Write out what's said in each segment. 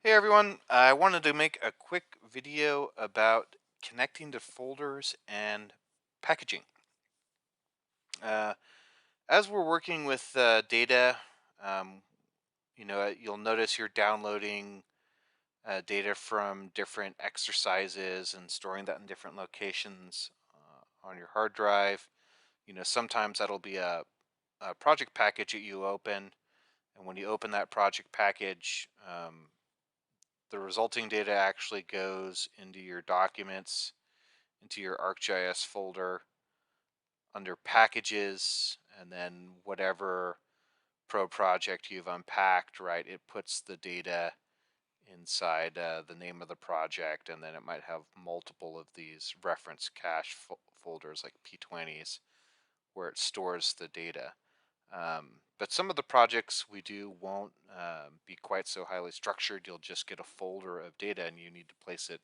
Hey everyone, I wanted to make a quick video about connecting to folders and packaging. Uh, as we're working with data, um, you'll notice you're downloading data from different exercises and storing that in different locations on your hard drive. Sometimes that'll be a project package that you open, and when you open that project package, the resulting data actually goes into your documents, into your ArcGIS folder under packages, and then whatever pro project you've unpacked, right? It puts the data inside the name of the project, and then it might have multiple of these reference cache folders like P20s where it stores the data. But some of the projects we do won't be quite so highly structured. You'll just get a folder of data and you need to place it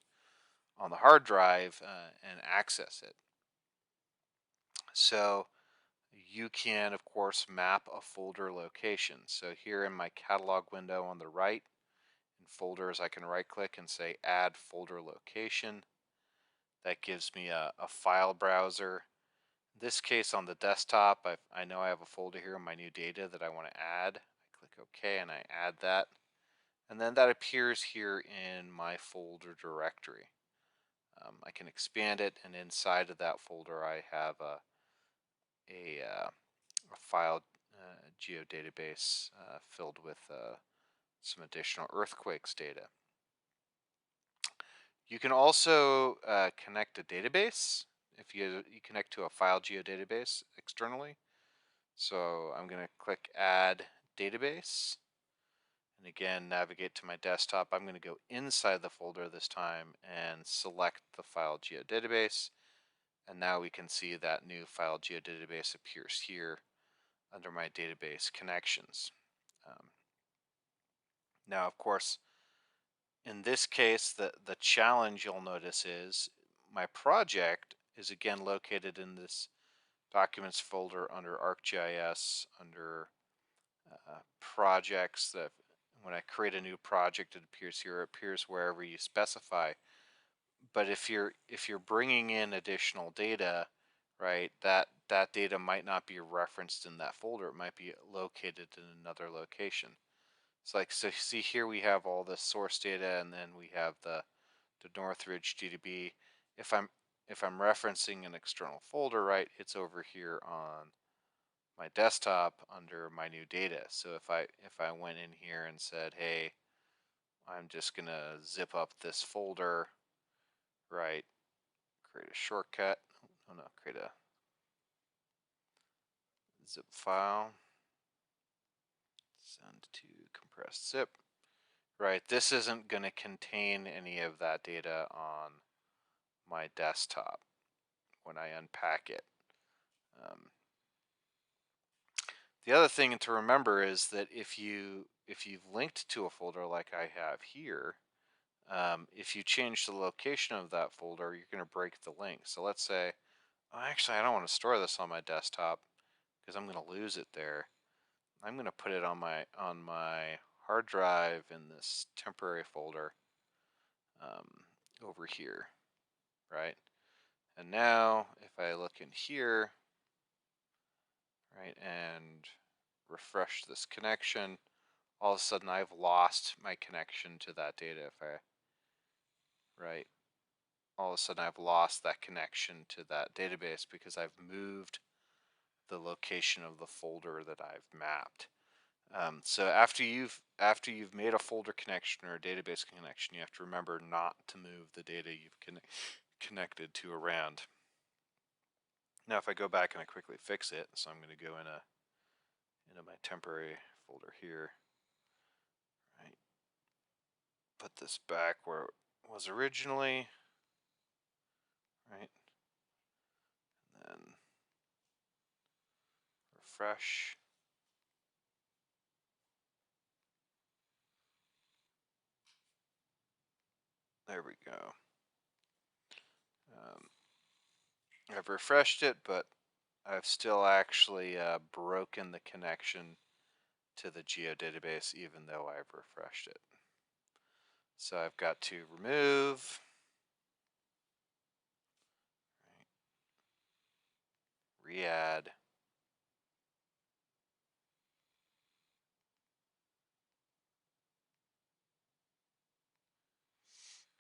on the hard drive and access it. So you can, of course, map a folder location. So here in my catalog window on the right, in folders, I can right click and say add folder location. That gives me a file browser. In this case on the desktop, I know I have a folder here in my new data that I want to add. I click OK and I add that. And then that appears here in my folder directory. I can expand it, and inside of that folder I have a file geodatabase filled with some additional earthquakes data. You can also connect a database if you connect to a file geodatabase externally. So I'm going to click add database, and again navigate to my desktop. I'm going to go inside the folder this time and select the file geodatabase, and now we can see that new file geodatabase appears here under my database connections. Um, Now, of course, in this case, the challenge you'll notice is my project is again located in this documents folder under ArcGIS, under projects. That when I create a new project, it appears here. It appears wherever you specify. But if you're bringing in additional data, right, that data might not be referenced in that folder. It might be located in another location. It's like, so see here we have all the source data, and then we have the Northridge GDB. If I'm if I'm referencing an external folder, right, it's over here on my desktop under my new data. So if I went in here and said, hey, I'm just gonna zip up this folder, right, create a shortcut. Oh no, create a zip file, send to compressed zip. Right, this isn't going to contain any of that data on my desktop when I unpack it. Um, the other thing to remember is that if you've linked to a folder like I have here, if you change the location of that folder, you're going to break the link. So let's say, oh, actually, I don't want to store this on my desktop because I'm going to lose it there. I'm going to put it on my hard drive in this temporary folder um, over here, right? And now if I look in here, right, and refresh this connection, all of a sudden I've lost my connection to that data. If I, right, all of a sudden I've lost that connection to that database because I've moved the location of the folder that I've mapped. So after you've made a folder connection or a database connection, you have to remember not to move the data you've connected to around. Now, if I go back and I quickly fix it, so I'm going to go into my temporary folder here, right? Put this back where it was originally, right? And then refresh. There we go. Um, I've refreshed it, but I've still actually broken the connection to the geodatabase, even though I've refreshed it. So I've got to remove, re-add.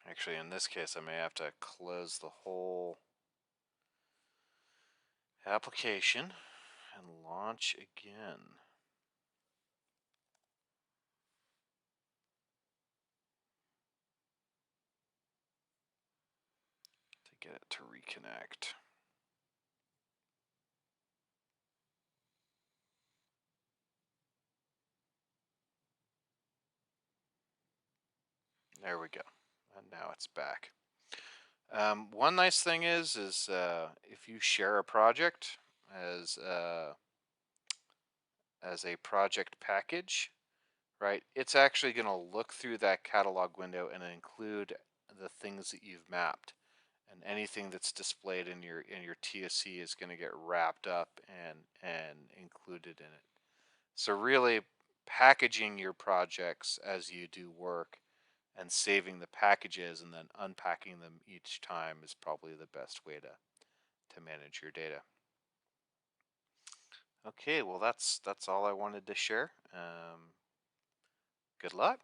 Actually, in this case, I may have to close the whole application and launch again. To get it to reconnect. There we go. And now it's back. One nice thing is if you share a project as as a project package, right? It's actually going to look through that catalog window and include the things that you've mapped, and anything that's displayed in your TSC is going to get wrapped up and included in it. So really, packaging your projects as you do work and saving the packages and then unpacking them each time is probably the best way to manage your data. Okay, well that's all I wanted to share. Good luck.